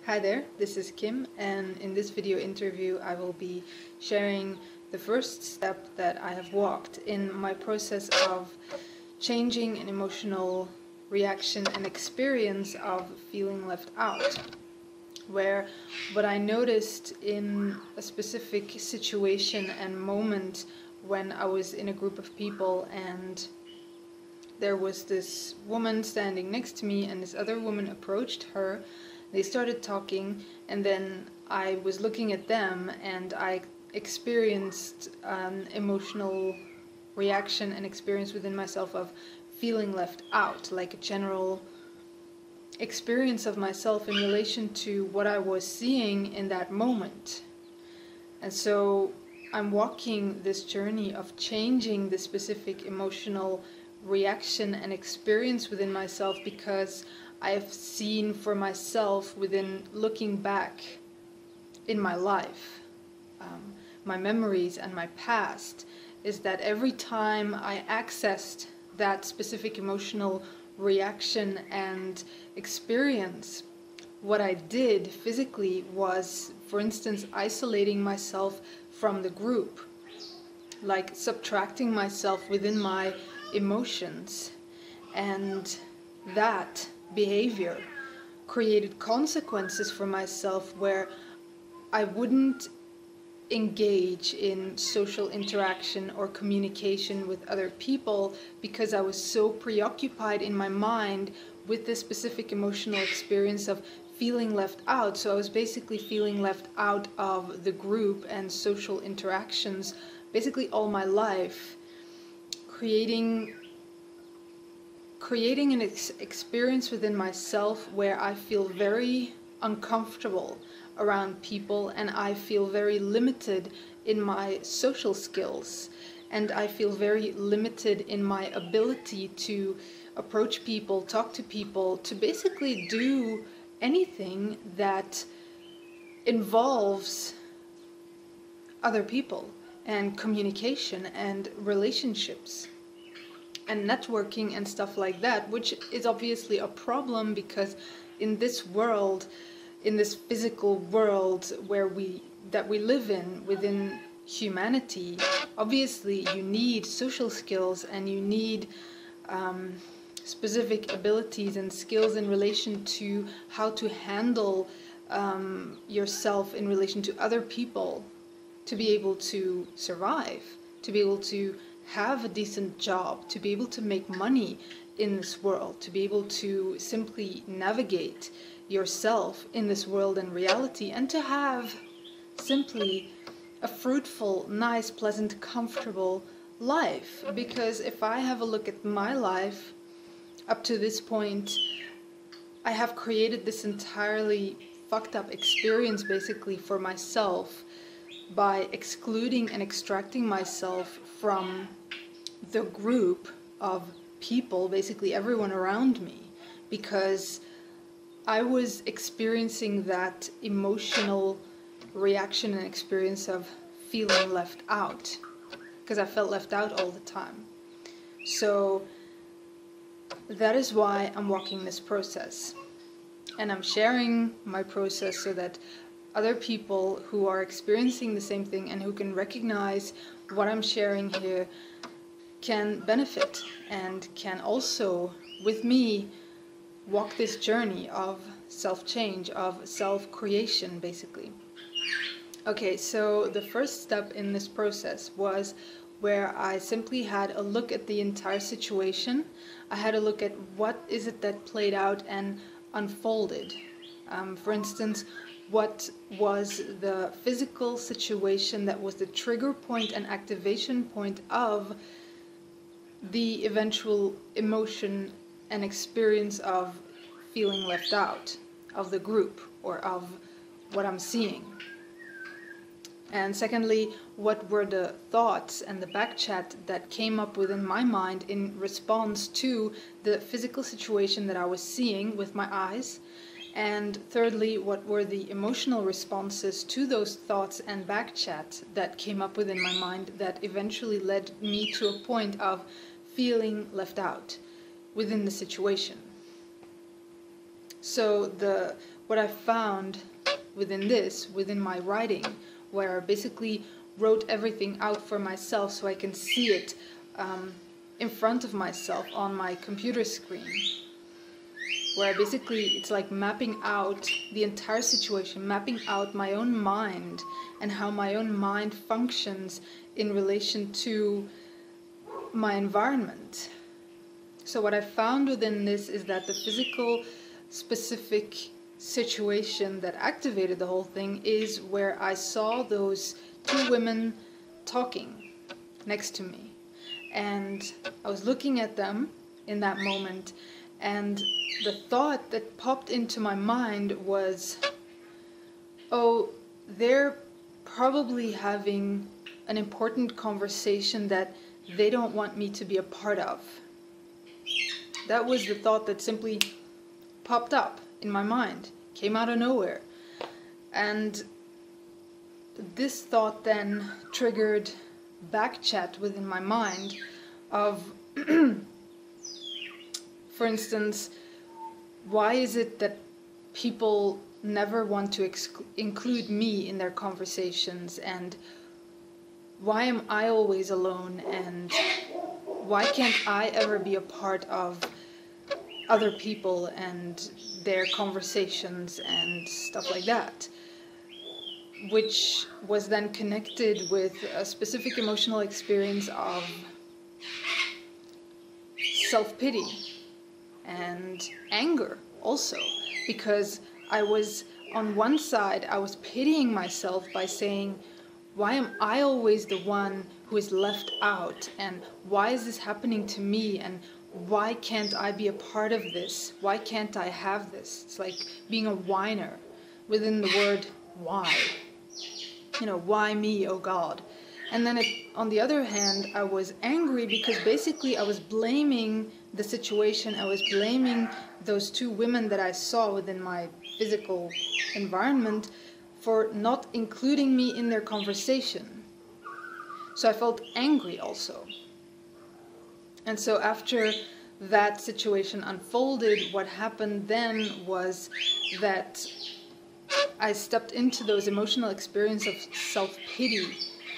Hi there, this is Kim, and in this video interview I will be sharing the first step that I have walked in my process of changing an emotional reaction and experience of feeling left out, where what I noticed in a specific situation and moment when I was in a group of people and there was this woman standing next to me and this other woman approached her. They started talking, and then I was looking at them and I experienced an emotional reaction and experience within myself of feeling left out, like a general experience of myself in relation to what I was seeing in that moment. And so I'm walking this journey of changing the specific emotional reaction and experience within myself because I have seen for myself within looking back in my life, my memories and my past, is that every time I accessed that specific emotional reaction and experience, what I did physically was, for instance, isolating myself from the group, like subtracting myself within my emotions, and that behavior created consequences for myself where I wouldn't engage in social interaction or communication with other people because I was so preoccupied in my mind with this specific emotional experience of feeling left out. So I was basically feeling left out of the group and social interactions basically all my life, creating an experience within myself where I feel very uncomfortable around people and I feel very limited in my social skills, and I feel very limited in my ability to approach people, talk to people, to basically do anything that involves other people and communication and relationships and networking and stuff like that, which is obviously a problem because in this world, in this physical world that we live in within humanity, obviously you need social skills and you need specific abilities and skills in relation to how to handle yourself in relation to other people to be able to survive, to be able to have a decent job, to be able to make money in this world, to be able to simply navigate yourself in this world and reality, and to have simply a fruitful, nice, pleasant, comfortable life. Because if I have a look at my life up to this point, I have created this entirely fucked up experience basically for myself by excluding and extracting myself from the group of people, basically everyone around me, because I was experiencing that emotional reaction and experience of feeling left out, because I felt left out all the time. So that is why I'm walking this process, and I'm sharing my process so that other people who are experiencing the same thing and who can recognize what I'm sharing here can benefit and can also, with me, walk this journey of self-change, of self-creation, basically. Okay, so the first step in this process was where I simply had a look at the entire situation. I had a look at what is it that played out and unfolded. For instance, what was the physical situation that was the trigger point and activation point of the eventual emotion and experience of feeling left out of the group or of what I'm seeing. And secondly, what were the thoughts and the backchat that came up within my mind in response to the physical situation that I was seeing with my eyes. And thirdly, what were the emotional responses to those thoughts and backchat that came up within my mind that eventually led me to a point of feeling left out within the situation. So what I found within my writing, where I basically wrote everything out for myself so I can see it in front of myself on my computer screen, where basically it's like mapping out the entire situation, mapping out my own mind and how my own mind functions in relation to my environment. So what I found within this is that the physical specific situation that activated the whole thing is where I saw those two women talking next to me. And I was looking at them in that moment, and the thought that popped into my mind was, oh, they're probably having an important conversation that they don't want me to be a part of. That was the thought that simply popped up in my mind, came out of nowhere. And this thought then triggered back chat within my mind of, for instance, why is it that people never want to include me in their conversations, and why am I always alone, and why can't I ever be a part of other people and their conversations and stuff like that? Which was then connected with a specific emotional experience of self-pity and anger also, because I was, on one side, I was pitying myself by saying, why am I always the one who is left out, and why is this happening to me, and why can't I be a part of this? Why can't I have this? It's like being a whiner within the word why. You know, why me, oh God? And then on the other hand, I was angry because basically I was blaming the situation. I was blaming those two women that I saw within my physical environment for not including me in their conversation. So I felt angry also. And so after that situation unfolded, what happened then was that I stepped into those emotional experiences of self-pity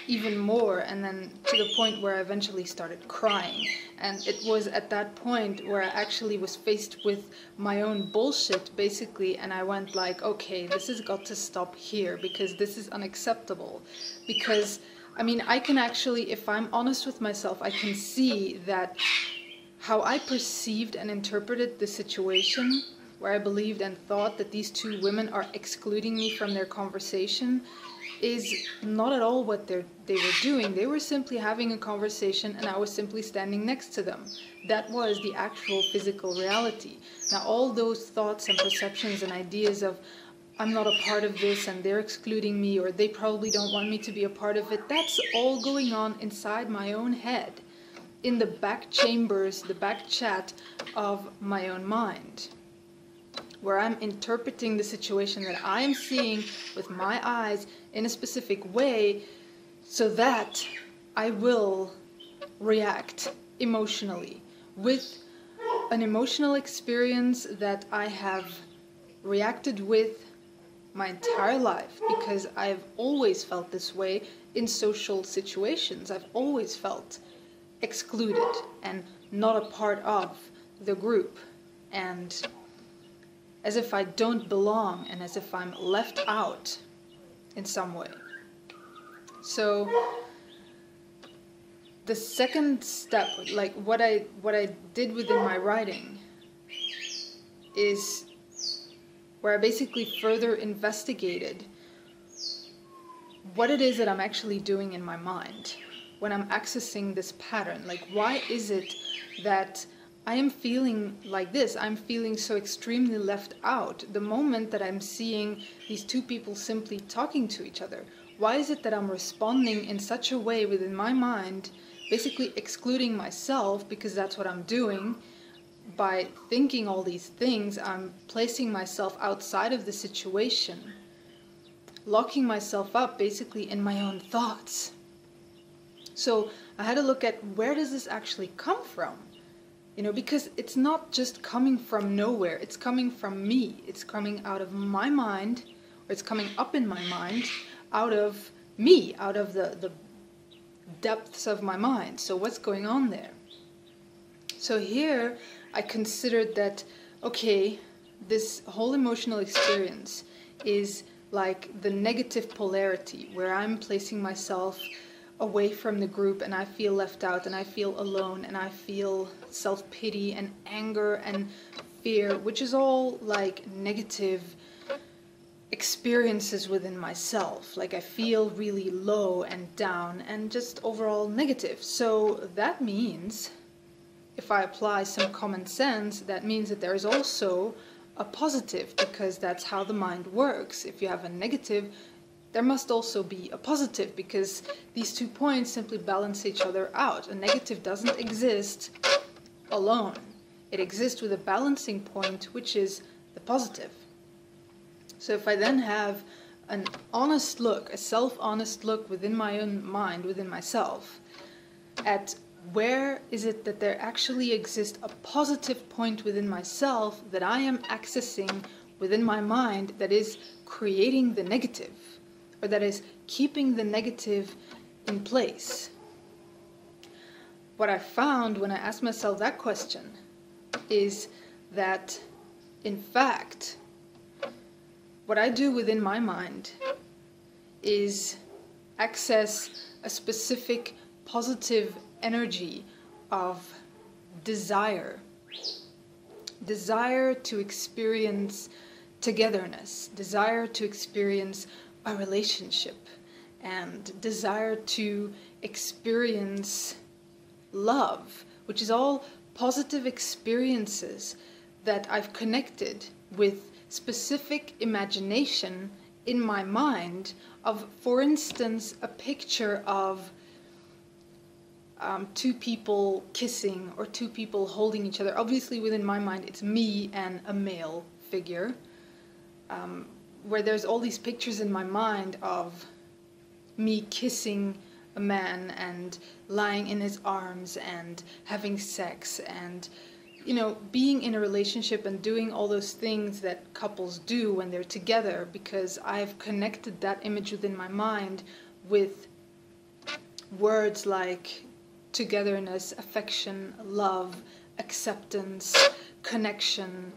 even more, and then to the point where I eventually started crying. And it was at that point where I actually was faced with my own bullshit, basically, and I went like, okay, this has got to stop here, because this is unacceptable. Because, I mean, I can actually, if I'm honest with myself, I can see that how I perceived and interpreted the situation, where I believed and thought that these two women are excluding me from their conversation, is not at all what they were doing. They were simply having a conversation and I was simply standing next to them. That was the actual physical reality. Now all those thoughts and perceptions and ideas of I'm not a part of this and they're excluding me, or they probably don't want me to be a part of it, that's all going on inside my own head, in the back chambers, the back chat of my own mind, where I'm interpreting the situation that I am seeing with my eyes in a specific way, so that I will react emotionally with an emotional experience that I have reacted with my entire life, because I've always felt this way in social situations. I've always felt excluded and not a part of the group, and as if I don't belong and as if I'm left out in some way. So the second step, like what I did within my writing, is where I basically further investigated what it is that I'm actually doing in my mind when I'm accessing this pattern. Like, why is it that I am feeling like this? I'm feeling so extremely left out the moment that I'm seeing these two people simply talking to each other. Why is it that I'm responding in such a way within my mind, basically excluding myself, because that's what I'm doing. By thinking all these things, I'm placing myself outside of the situation, locking myself up basically in my own thoughts. So I had to look at, where does this actually come from? because it's not just coming from nowhere, it's coming from me. It's coming out of my mind, or it's coming up in my mind, out of me, out of the depths of my mind. So what's going on there? So here I considered that, okay, this whole emotional experience is like the negative polarity, where I'm placing myself away from the group and I feel left out and I feel alone and I feel self-pity and anger and fear, which is all like negative experiences within myself. Like I feel really low and down and just overall negative. So that means, if I apply some common sense, that means that there is also a positive, because that's how the mind works. If you have a negative, there must also be a positive, because these 2 points simply balance each other out. A negative doesn't exist alone. It exists with a balancing point, which is the positive. So if I then have an honest look, a self-honest look within my own mind, within myself, at where is it that there actually exists a positive point within myself that I am accessing within my mind that is creating the negative, or that is keeping the negative in place. What I found when I asked myself that question is that, in fact, what I do within my mind is access a specific positive energy of desire. Desire to experience togetherness, desire to experience a relationship, and desire to experience love, which is all positive experiences that I've connected with specific imagination in my mind of, for instance, a picture of 2 people kissing or 2 people holding each other. Obviously within my mind it's me and a male figure, where there's all these pictures in my mind of me kissing a man and lying in his arms and having sex and, being in a relationship and doing all those things that couples do when they're together, because I've connected that image within my mind with words like togetherness, affection, love, acceptance, connection,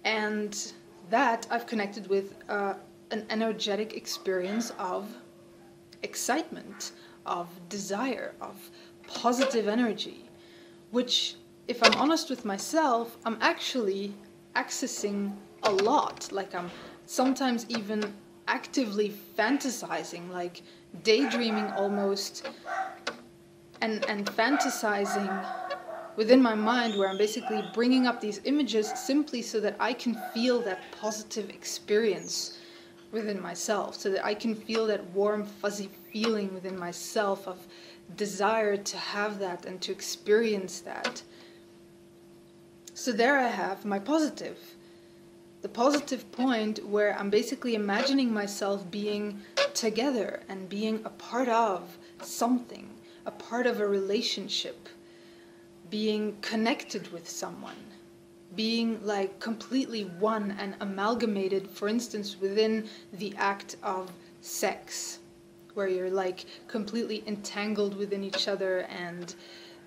and that I've connected with an energetic experience of excitement, of desire, of positive energy, which, if I'm honest with myself, I'm actually accessing a lot. Like I'm sometimes even actively fantasizing, like daydreaming almost, and fantasizing within my mind, where I'm basically bringing up these images simply so that I can feel that positive experience within myself, so that I can feel that warm, fuzzy feeling within myself of desire to have that and to experience that. So there I have my positive. The positive point where I'm basically imagining myself being together and being a part of something, a part of a relationship, being connected with someone, being like completely one and amalgamated, for instance, within the act of sex, where you're like completely entangled within each other and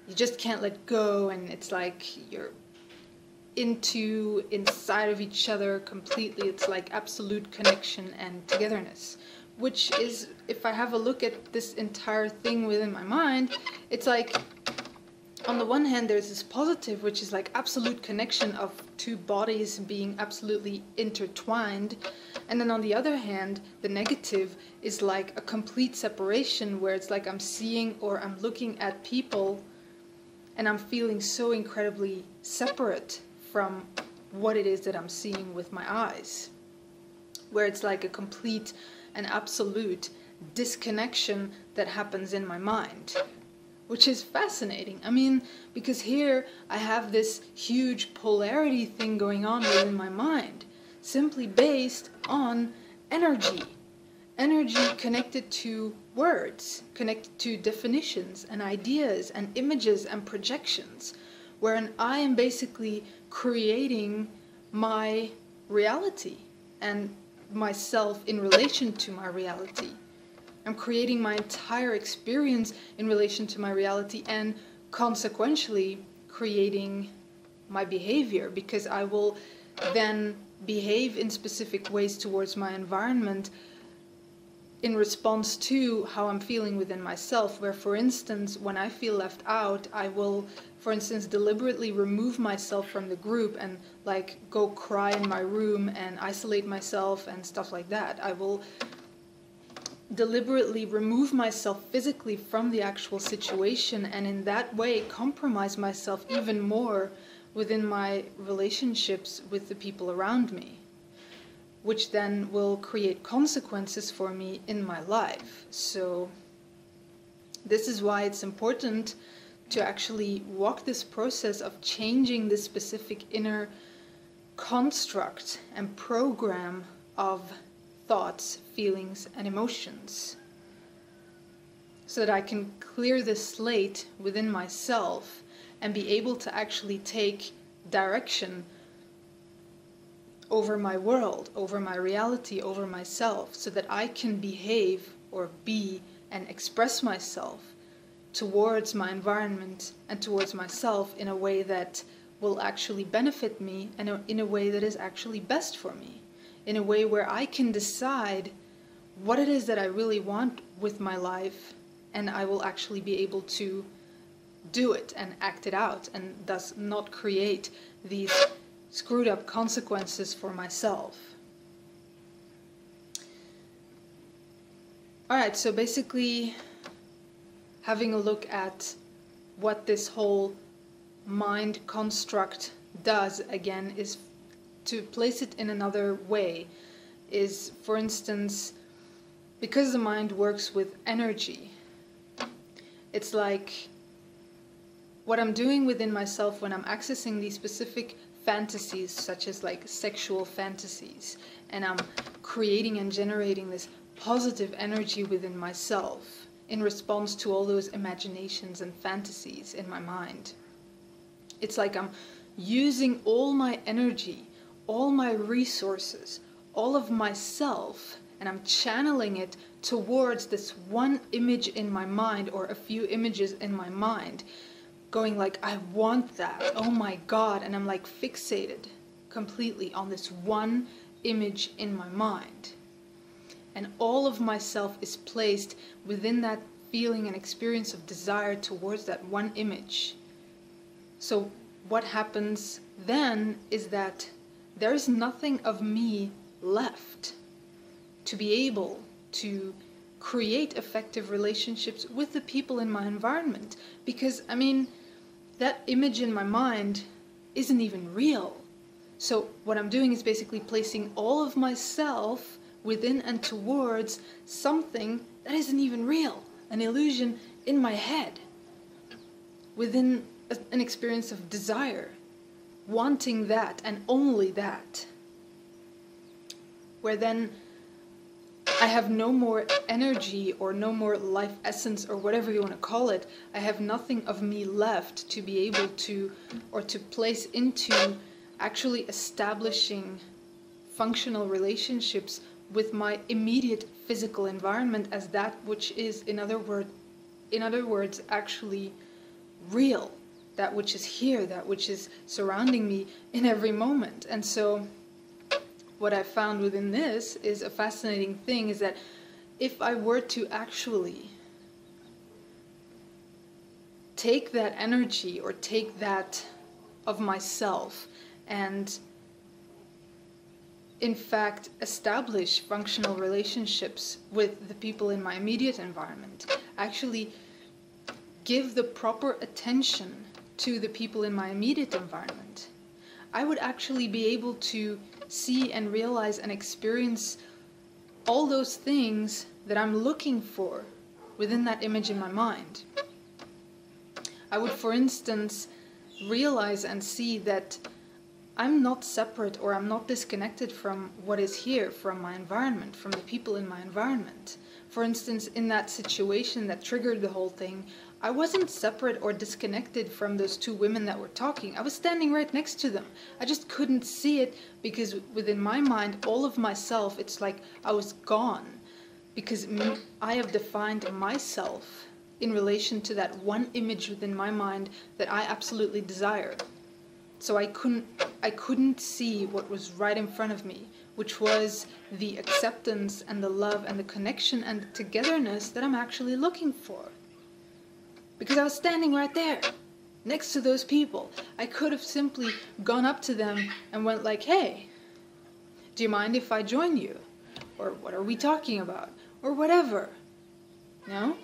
you just can't let go, and it's like you're inside of each other completely. It's like absolute connection and togetherness, which is, if I have a look at this entire thing within my mind, it's like, on the one hand there's this positive, which is like absolute connection of 2 bodies being absolutely intertwined, and then on the other hand the negative is like a complete separation, where it's like I'm seeing or I'm looking at people and I'm feeling so incredibly separate from what it is that I'm seeing with my eyes, where it's like a complete and absolute disconnection that happens in my mind, which is fascinating. I mean, because here I have this huge polarity thing going on within my mind, simply based on energy. Energy connected to words, connected to definitions and ideas and images and projections, wherein I am basically creating my reality and myself in relation to my reality. I'm creating my entire experience in relation to my reality, and consequentially creating my behavior, because I will then behave in specific ways towards my environment in response to how I'm feeling within myself, where, for instance, when I feel left out, I will, for instance, deliberately remove myself from the group and like go cry in my room and isolate myself and stuff like that. I will deliberately remove myself physically from the actual situation, and in that way compromise myself even more within my relationships with the people around me, which then will create consequences for me in my life. So this is why it's important to actually walk this process of changing this specific inner construct and program of thoughts, feelings, and emotions, so that I can clear this slate within myself and be able to actually take direction over my world, over my reality, over myself, so that I can behave or be and express myself towards my environment and towards myself in a way that will actually benefit me, and in a way that is actually best for me, in a way where I can decide what it is that I really want with my life, and I will actually be able to do it and act it out, and thus not create these screwed up consequences for myself. Alright, so basically having a look at what this whole mind construct does, again, is to place it in another way, is, for instance, because the mind works with energy, it's like what I'm doing within myself when I'm accessing these specific fantasies, such as like sexual fantasies, and I'm creating and generating this positive energy within myself in response to all those imaginations and fantasies in my mind. It's like I'm using all my energy, all my resources, all of myself, and I'm channeling it towards this one image in my mind, or a few images in my mind, going like, I want that, oh my God, and I'm like fixated completely on this one image in my mind. And all of myself is placed within that feeling and experience of desire towards that one image. So what happens then is that there is nothing of me left to be able to create effective relationships with the people in my environment. Because, I mean, that image in my mind isn't even real. So what I'm doing is basically placing all of myself within and towards something that isn't even real, an illusion in my head, within an experience of desire, wanting that and only that, where then I have no more energy or no more life essence or whatever you want to call it. I have nothing of me left to be able to, or to place into actually establishing functional relationships with my immediate physical environment as that which is, in other words, actually real, that which is here, that which is surrounding me in every moment. And so what I found within this is a fascinating thing, is that if I were to actually take that energy or take that of myself and in fact establish functional relationships with the people in my immediate environment, actually give the proper attention to the people in my immediate environment, I would actually be able to see and realize and experience all those things that I'm looking for within that image in my mind. I would, for instance, realize and see that I'm not separate, or I'm not disconnected from what is here, from my environment, from the people in my environment. For instance, in that situation that triggered the whole thing, I wasn't separate or disconnected from those two women that were talking. I was standing right next to them. I just couldn't see it because within my mind, all of myself, it's like I was gone. Because I have defined myself in relation to that one image within my mind that I absolutely desired. So I couldn't see what was right in front of me, which was the acceptance and the love and the connection and the togetherness that I'm actually looking for. Because I was standing right there, next to those people. I could have simply gone up to them and went like, hey, do you mind if I join you? Or what are we talking about? Or whatever. No?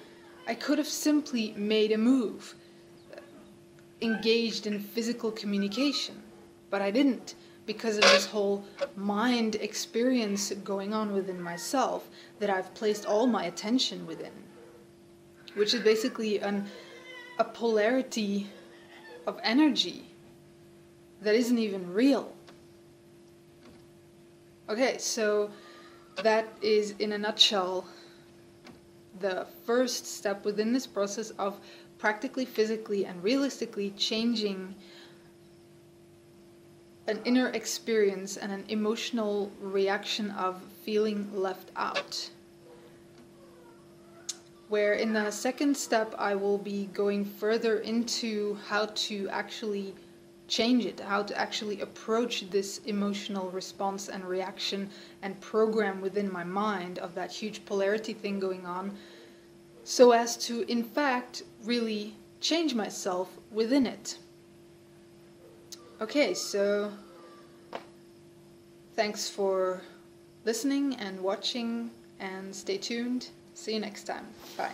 I could have simply made a move, engaged in physical communication. But I didn't, because of this whole mind experience going on within myself that I've placed all my attention within. Which is basically a polarity of energy that isn't even real. Okay, so that is in a nutshell the first step within this process of practically, physically, and realistically changing an inner experience and an emotional reaction of feeling left out. Where in the second step I will be going further into how to actually change it, how to actually approach this emotional response and reaction and program within my mind of that huge polarity thing going on, so as to in fact really change myself within it. Okay, so thanks for listening and watching, and stay tuned. See you next time. Bye.